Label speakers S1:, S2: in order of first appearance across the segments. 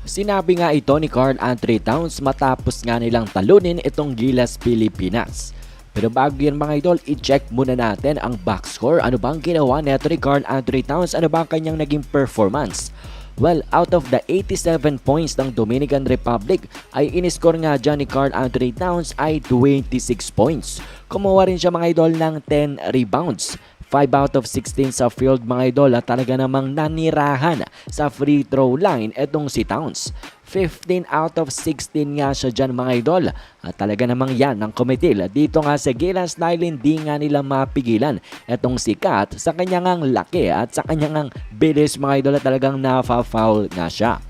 S1: Sinabi nga ito ni Carl Anthony Towns matapos nga nilang talunin itong Gilas Pilipinas. Pero bago yan mga idol, i-check muna natin ang box score. Ano bang ginawa neto ni Carl Anthony Towns? Ano ba ang kanyang naging performance? Well, out of the 87 points ng Dominican Republic ay iniscore nga dyan ni Carl Anthony Towns ay 26 points. Kumuha rin siya mga idol ng 10 rebounds. 5 out of 16 sa field mga idol at talaga namang nanirahan sa free throw line etong si Towns. 15 out of 16 nga siya dyan mga idol at talaga namang yan ang kumitil dito nga sa Gilas dahil hindi nga nila mapigilan etong si Kat sa kanyang laki at sa kanyang bilis mga idol at talagang nafa-foul nga siya.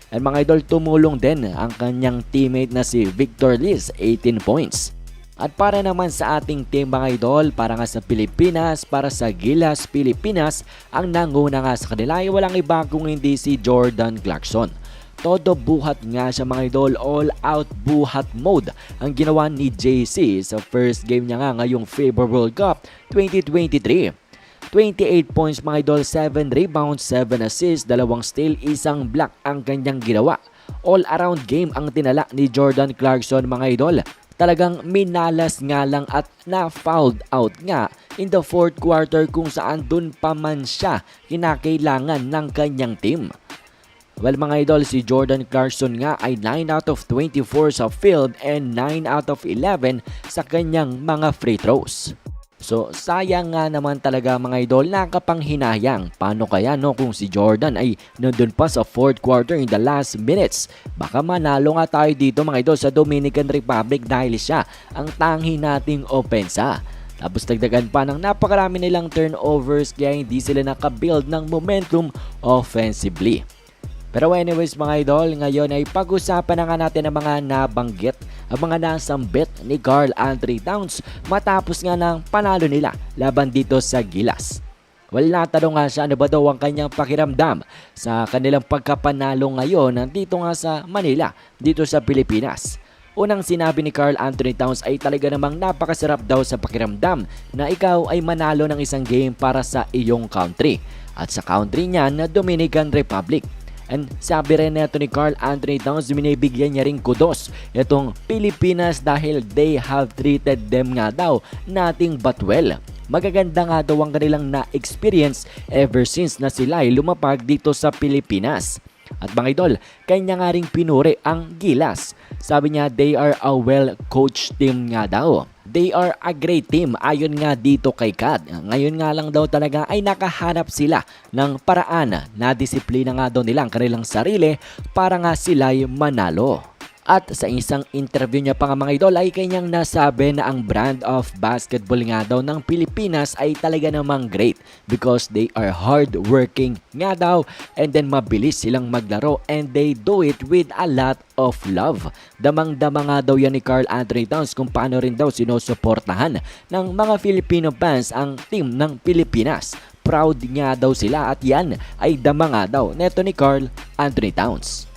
S1: At mga idol, tumulong din ang kanyang teammate na si Victor Liz, 18 points. At para naman sa ating team mga idol, para nga sa Pilipinas, para sa Gilas Pilipinas, ang nanguna nga sa kanila ay walang iba kung hindi si Jordan Clarkson. Todo buhat nga siya mga idol, all out buhat mode ang ginawa ni JC sa first game niya nga ngayong FIBA World Cup 2023. 28 points mga idol, 7 rebounds, 7 assists, 2 steal, 1 block ang kanyang ginawa. All around game ang tinala ni Jordan Clarkson mga idol. Talagang minalas nga lang at na-fouled out nga in the fourth quarter kung saan dun pa man siya kinakailangan ng kanyang team. Well mga idol, si Jordan Clarkson nga ay 9 out of 24 sa field and 9 out of 11 sa kanyang mga free throws. So sayang nga naman talaga mga idol, nakapanghinayang. Paano kaya kung si Jordan ay nandun pa sa fourth quarter in the last minutes? Baka manalo nga tayo dito mga idol sa Dominican Republic dahil siya ang tanghi nating opensa. Tapos dagdagan pa ng napakarami nilang turnovers kaya hindi sila nakabuild ng momentum offensively. Pero anyways mga idol, ngayon ay pag-usapan na nga natin ang mga nabanggit, ang mga nasambit ni Carl Anthony Towns matapos nga ng panalo nila laban dito sa Gilas. Well, natanong nga siya ano ba daw ang kanyang pakiramdam sa kanilang pagkapanalo ngayon dito nga sa Manila, dito sa Pilipinas. Unang sinabi ni Carl Anthony Towns ay talaga namang napakasarap daw sa pakiramdam na ikaw ay manalo ng isang game para sa iyong country at sa country niya na Dominican Republic. And sabi rin neto ni Carl Anthony Towns, binibigyan niya rin kudos itong Pilipinas dahil they have treated them nga daw nothing but well. Magaganda nga daw ang kanilang na-experience ever since na sila ay lumapag dito sa Pilipinas. At mga idol, kanya nga ring pinuri ang Gilas. Sabi niya they are a well-coached team nga daw. They are a great team ayon nga dito kay Kat. Ngayon nga lang daw talaga ay nakahanap sila ng paraan na disiplina nga daw nila ang kanilang sarili para nga sila'y manalo. At sa isang interview niya pa nga mga idol ay kanyang nasabi na ang brand of basketball nga daw ng Pilipinas ay talaga namang great because they are hardworking nga daw and then mabilis silang maglaro and they do it with a lot of love. Damang-dama nga daw yan ni Carl Anthony Towns kung paano rin daw sinusuportahan ng mga Filipino fans ang team ng Pilipinas. Proud nga daw sila at yan ay dama nga daw neto ni Carl Anthony Towns.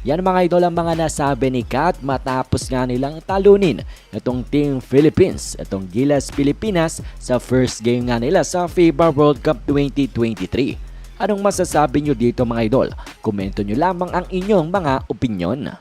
S1: Yan mga idol ang mga nasabi ni Kat matapos nga nilang talunin itong Team Philippines, itong Gilas Pilipinas sa first game nga nila sa FIBA World Cup 2023. Anong masasabi nyo dito mga idol? Komento nyo lamang ang inyong mga opinyon.